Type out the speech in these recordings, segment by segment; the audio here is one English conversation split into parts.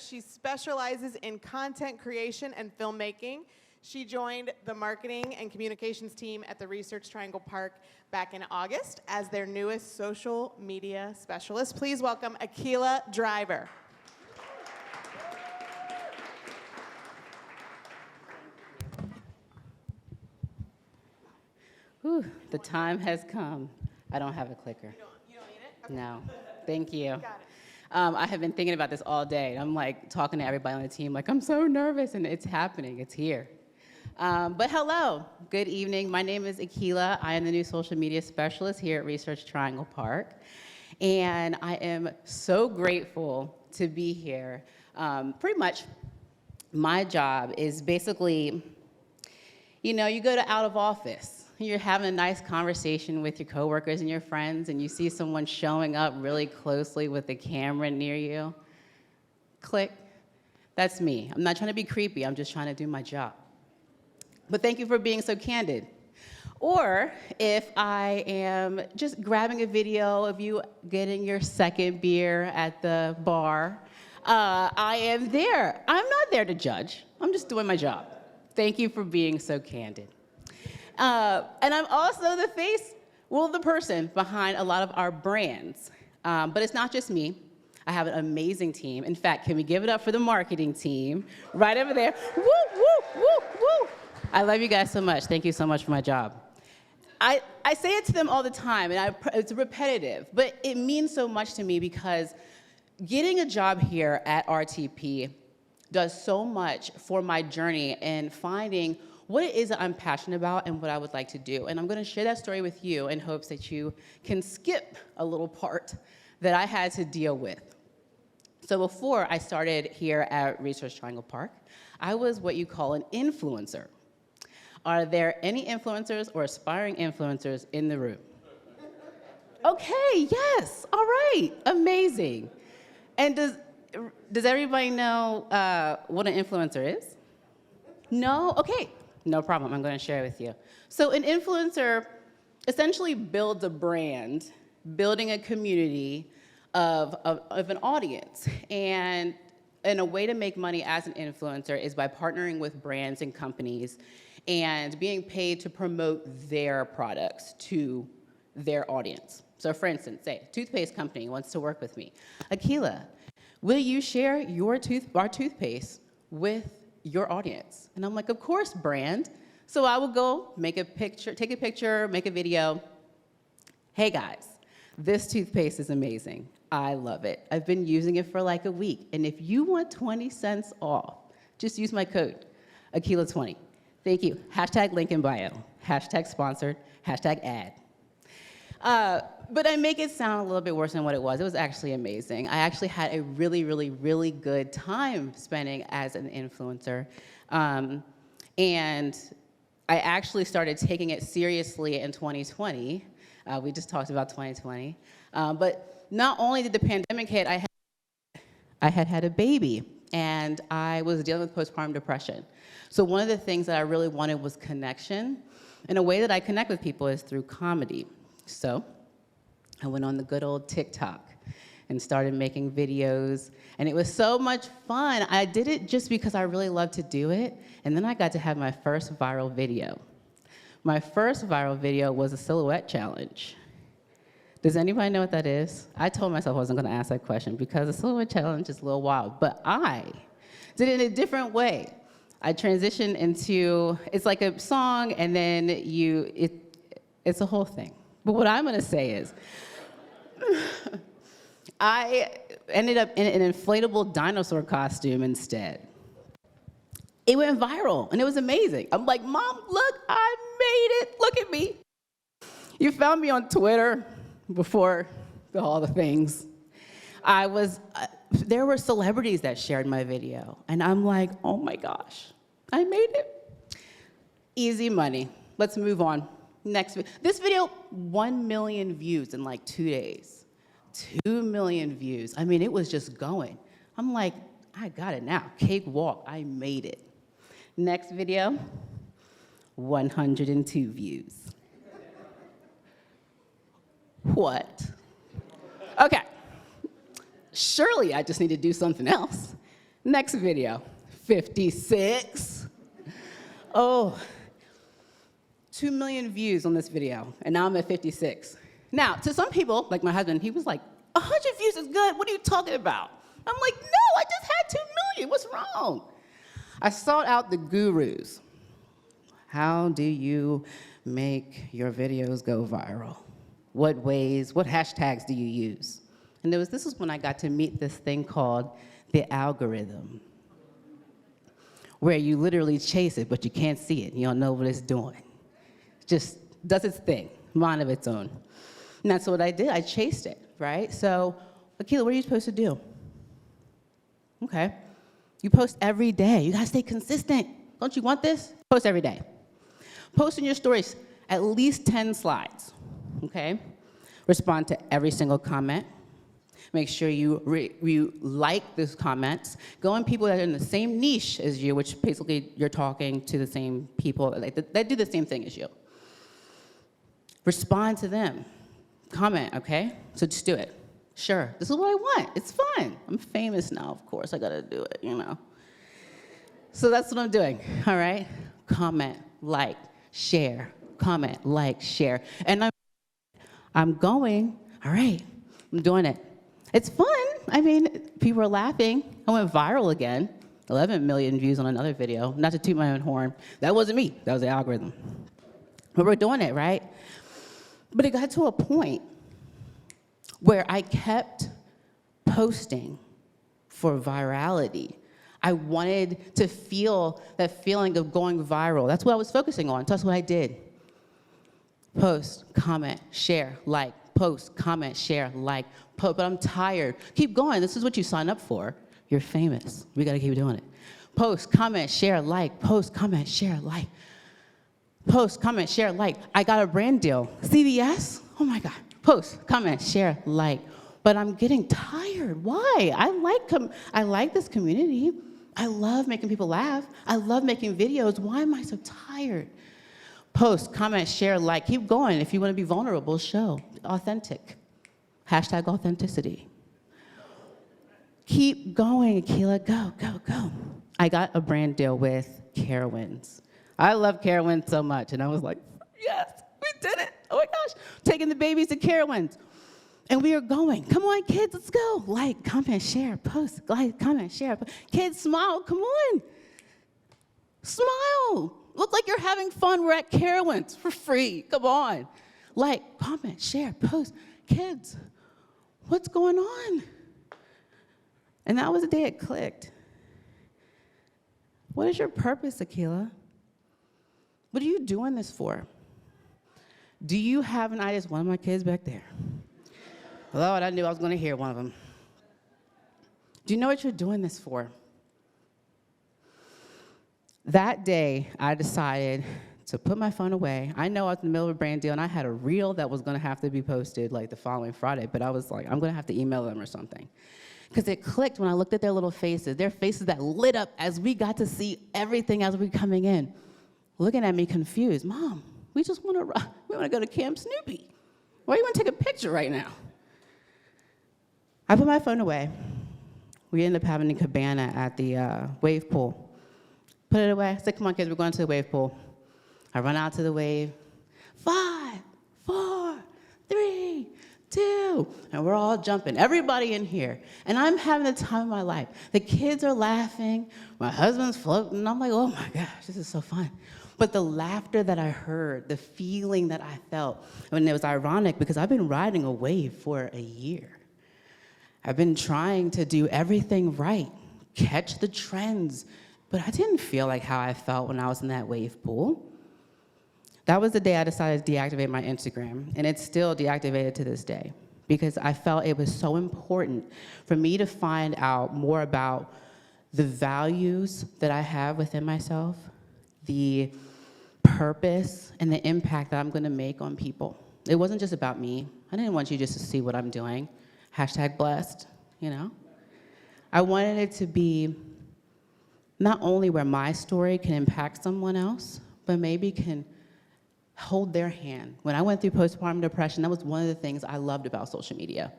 She specializes in content creation and filmmaking. She joined the marketing and communications team at the Research Triangle Park back in August as their newest social media specialist. Please welcome Akilah Driver. Whew, the time has come. I don't have a clicker. You don't need it? Okay. No, thank you. Got it. I have been thinking about this all day. I'm like talking to everybody on the team, like I'm so nervous, and it's happening, it's here. But hello, good evening. My name is Akilah. I am the new social media specialist here at Research Triangle Park. And I am so grateful to be here. Pretty much my job is basically, you know, you go to out of office. You're having a nice conversation with your coworkers and your friends, and you see someone showing up really closely with a camera near you. Click. That's me. I'm not trying to be creepy. I'm just trying to do my job. But thank you for being so candid. Or if I am just grabbing a video of you getting your second beer at the bar, I am there. I'm not there to judge. I'm just doing my job. Thank you for being so candid. And I'm also the face, well, the person behind a lot of our brands. But it's not just me. I have an amazing team. In fact, can we give it up for the marketing team right over there? Woo, woo, woo, woo. I love you guys so much. Thank you so much for my job. I say it to them all the time, and it's repetitive, but it means so much to me because getting a job here at RTP does so much for my journey in finding what it is that I'm passionate about and what I would like to do. And I'm going to share that story with you in hopes that you can skip a little part that I had to deal with. So before I started here at Research Triangle Park, I was what you call an influencer. Are there any influencers or aspiring influencers in the room? Okay, yes, all right, amazing. And does everybody know what an influencer is? No? Okay. No problem, I'm gonna share it with you. So an influencer essentially builds a brand, building a community of an audience. And a way to make money as an influencer is by partnering with brands and companies and being paid to promote their products to their audience. So for instance, say a toothpaste company wants to work with me. Akilah, will you share our toothpaste with your audience? And I'm like, of course, brand. So I will go take a picture, make a video. Hey guys, this toothpaste is amazing. I love it. I've been using it for like a week. And if you want 20 cents off, just use my code, Akilah20. Thank you. Hashtag link in bio. Hashtag sponsored. Hashtag ad. But I make it sound a little bit worse than what it was. It was actually amazing. I actually had a really, really, really good time spending as an influencer. And I actually started taking it seriously in 2020. We just talked about 2020. But not only did the pandemic hit, I had a baby, and I was dealing with postpartum depression. So one of the things that I really wanted was connection. And a way that I connect with people is through comedy. So I went on the good old TikTok and started making videos, and it was so much fun. I did it just because I really loved to do it, and then I got to have my first viral video. My first viral video was a silhouette challenge. Does anybody know what that is? I told myself I wasn't gonna ask that question because the silhouette challenge is a little wild, but I did it in a different way. I transitioned into, it's like a song, and then it's a whole thing. But what I'm gonna say is, I ended up in an inflatable dinosaur costume instead. It went viral, and it was amazing. I'm like, Mom, look, I made it, look at me. You found me on Twitter before all the things. There were celebrities that shared my video, and I'm like, oh my gosh, I made it. Easy money, let's move on. Next, this video, 1 million views in like 2 days. 2 million views. I mean, it was just going. I'm like, I got it now. Cakewalk, I made it. Next video, 102 views. What? Okay. Surely I just need to do something else. Next video, 56. Oh, 2 million views on this video, and now I'm at 56. Now, to some people, like my husband, he was like, 100 views is good, what are you talking about? I'm like, no, I just had 2 million, what's wrong? I sought out the gurus. How do you make your videos go viral? What ways, what hashtags do you use? And this was when I got to meet this thing called the algorithm, where you literally chase it, but you can't see it. You don't know what it's doing. It just does its thing, mind of its own. And that's what I did. I chased it, right? So, Akilah, what are you supposed to do? Okay. You post every day. You gotta stay consistent. Don't you want this? Post every day. Post in your stories at least 10 slides, okay? Respond to every single comment. Make sure you like those comments. Go on people that are in the same niche as you, which basically you're talking to the same people that do the same thing as you. Respond to them. Comment, okay? So just do it. Sure, this is what I want. It's fun. I'm famous now, of course. I gotta do it, you know. So that's what I'm doing, all right? Comment, like, share. Comment, like, share. And I'm going, all right, I'm doing it. It's fun. I mean, people are laughing. I went viral again. 11 million views on another video. Not to toot my own horn. That wasn't me. That was the algorithm. But we're doing it, right? But it got to a point where I kept posting for virality. I wanted to feel that feeling of going viral. That's what I was focusing on. So that's what I did. Post, comment, share, like. Post, comment, share, like. But I'm tired. Keep going. This is what you signed up for. You're famous. We got to keep doing it. Post, comment, share, like. Post, comment, share, like. Post, comment, share, like. I got a brand deal. CVS? Oh my God. Post, comment, share, like. But I'm getting tired. Why? I like this community. I love making people laugh. I love making videos. Why am I so tired? Post, comment, share, like. Keep going. If you want to be vulnerable, show. Authentic. Hashtag authenticity. Keep going, Akilah. Go, go, go. I got a brand deal with Carowinds. I love Carowinds so much. And I was like, yes, we did it. Oh my gosh. Taking the babies to Carowinds. And we are going. Come on, kids, let's go. Like, comment, share, post. Like, comment, share. Kids, smile. Come on. Smile. Look like you're having fun. We're at Carowinds for free. Come on. Like, comment, share, post. Kids, what's going on? And that was the day it clicked. What is your purpose, Akilah? What are you doing this for? Do you have an idea? It's one of my kids back there. Lord, I knew I was going to hear one of them. Do you know what you're doing this for? That day, I decided to put my phone away. I know I was in the middle of a brand deal, and I had a reel that was going to have to be posted like the following Friday, but I was like, I'm going to have to email them or something. Because it clicked when I looked at their little faces, their faces that lit up as we got to see everything as we were coming in, looking at me confused. Mom, we want to go to Camp Snoopy. Why do you want to take a picture right now? I put my phone away. We ended up having a cabana at the wave pool. Put it away. I said, come on, kids, we're going to the wave pool. I run out to the wave. 5, 4, 3, 2. And we're all jumping. Everybody in here. And I'm having the time of my life. The kids are laughing. My husband's floating. I'm like, oh my gosh, this is so fun. But the laughter that I heard, the feeling that I felt, and it was ironic because I've been riding a wave for a year. I've been trying to do everything right, catch the trends, but I didn't feel like how I felt when I was in that wave pool. That was the day I decided to deactivate my Instagram, and it's still deactivated to this day because I felt it was so important for me to find out more about the values that I have within myself, the purpose, and the impact that I'm gonna make on people. It wasn't just about me. I didn't want you just to see what I'm doing. Hashtag blessed, you know? I wanted it to be not only where my story can impact someone else, but maybe can hold their hand. When I went through postpartum depression, that was one of the things I loved about social media.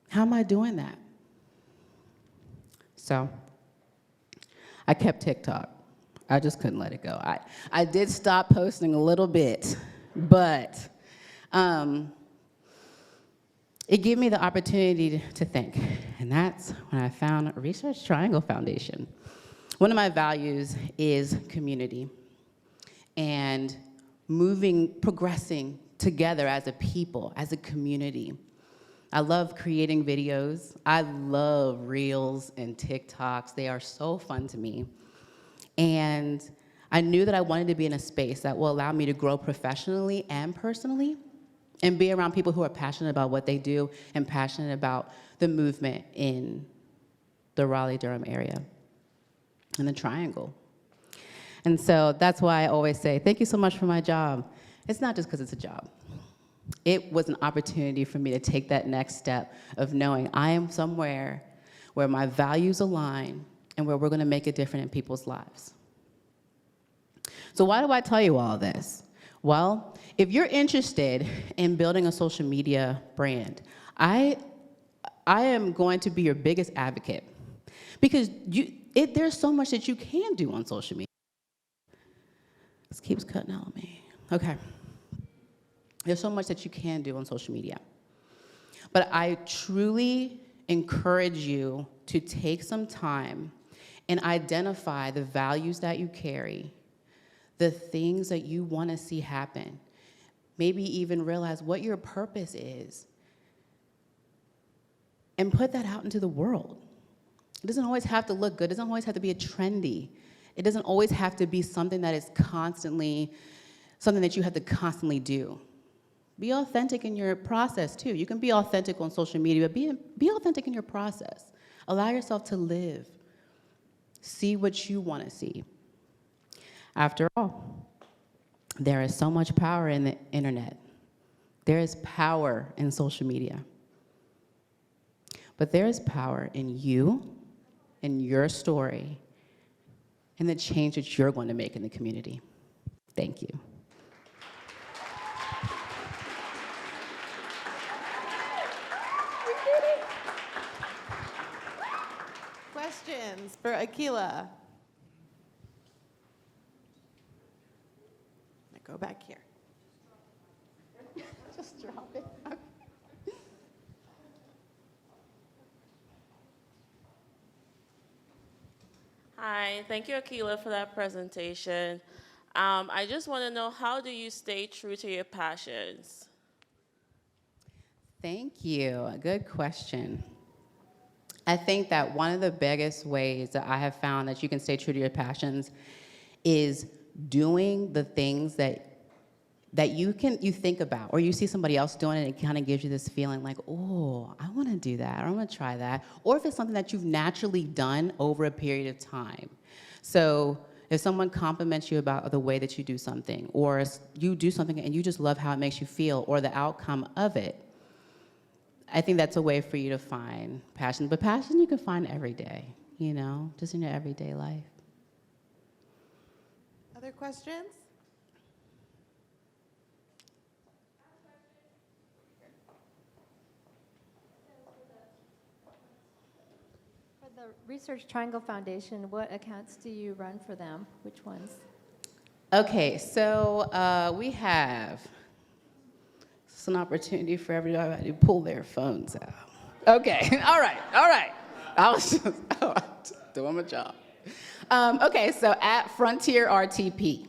How am I doing that? So I kept TikTok. I just couldn't let it go. I did stop posting a little bit, but it gave me the opportunity to think. And that's when I found Research Triangle Foundation. One of my values is community and progressing together as a people, as a community. I love creating videos. I love Reels and TikToks. They are so fun to me. And I knew that I wanted to be in a space that will allow me to grow professionally and personally and be around people who are passionate about what they do and passionate about the movement in the Raleigh-Durham area and the Triangle. And so that's why I always say, thank you so much for my job. It's not just because it's a job. It was an opportunity for me to take that next step of knowing I am somewhere where my values align and where we're going to make a difference in people's lives. So why do I tell you all this? Well, if you're interested in building a social media brand, I am going to be your biggest advocate because there's so much that you can do on social media. This keeps cutting out on me. Okay. There's so much that you can do on social media. But I truly encourage you to take some time and identify the values that you carry, the things that you want to see happen. Maybe even realize what your purpose is and put that out into the world. It doesn't always have to look good. It doesn't always have to be a trendy. It doesn't always have to be something that is constantly, something that you have to constantly do. Be authentic in your process, too. You can be authentic on social media, but be authentic in your process. Allow yourself to live. See what you want to see. After all, there is so much power in the internet. There is power in social media. But there is power in you, in your story, and the change that you're going to make in the community. Thank you. Questions for Akilah? Go back here. Just drop it. Hi, thank you, Akilah, for that presentation. I just want to know, how do you stay true to your passions? Thank you. A good question. I think that one of the biggest ways that I have found that you can stay true to your passions is doing the things that you think about, or you see somebody else doing it, and it kind of gives you this feeling like, oh, I want to do that, or I want to try that. Or if it's something that you've naturally done over a period of time. So if someone compliments you about the way that you do something, or you do something and you just love how it makes you feel, or the outcome of it, I think that's a way for you to find passion. But passion you can find every day, just in your everyday life. Other questions? For the Research Triangle Foundation, what accounts do you run for them? Which ones? Okay, so we have, it's an opportunity for everybody to pull their phones out. Okay, all right. I was just doing my job. Okay, so at Frontier RTP,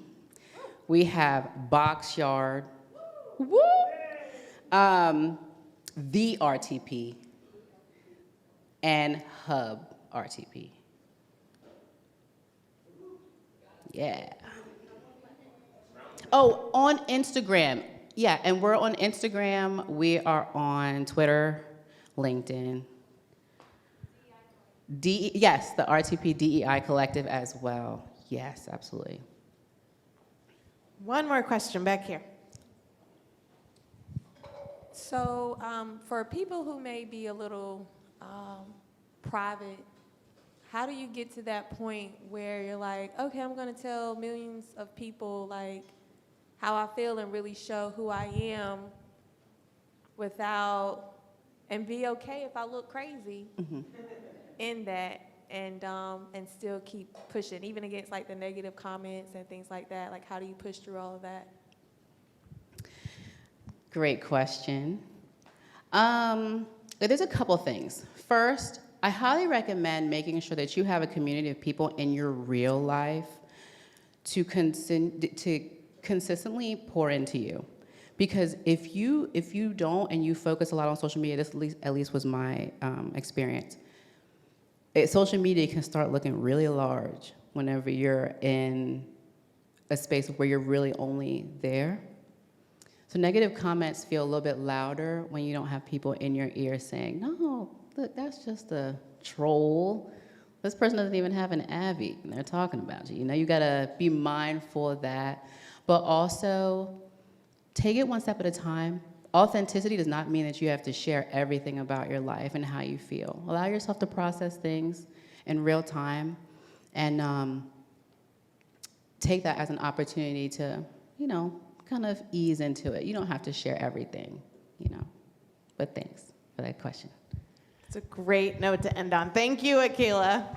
we have Box Yard, the RTP, and Hub RTP. Yeah. Oh, on Instagram. Yeah, and we're on Instagram. We are on Twitter, LinkedIn. Yes, the RTP DEI Collective as well. Yes, absolutely. One more question back here. So for people who may be a little private, how do you get to that point where you're like, okay, I'm going to tell millions of people like how I feel and really show who I am and be okay if I look crazy in that? and still keep pushing, even against like the negative comments and things like that? Like, how do you push through all of that? Great question. There's a couple things. First, I highly recommend making sure that you have a community of people in your real life to consistently pour into you. Because if you don't and you focus a lot on social media, this at least was my experience, social media can start looking really large whenever you're in a space where you're really only there. So negative comments feel a little bit louder when you don't have people in your ear saying, no, look, that's just a troll. This person doesn't even have an Abby, and they're talking about you. You know, you gotta be mindful of that, but also take it one step at a time. Authenticity does not mean that you have to share everything about your life and how you feel. Allow yourself to process things in real time, and take that as an opportunity to, you know, kind of ease into it. You don't have to share everything, you know, but thanks for that question. It's a great note to end on. Thank you, Akilah.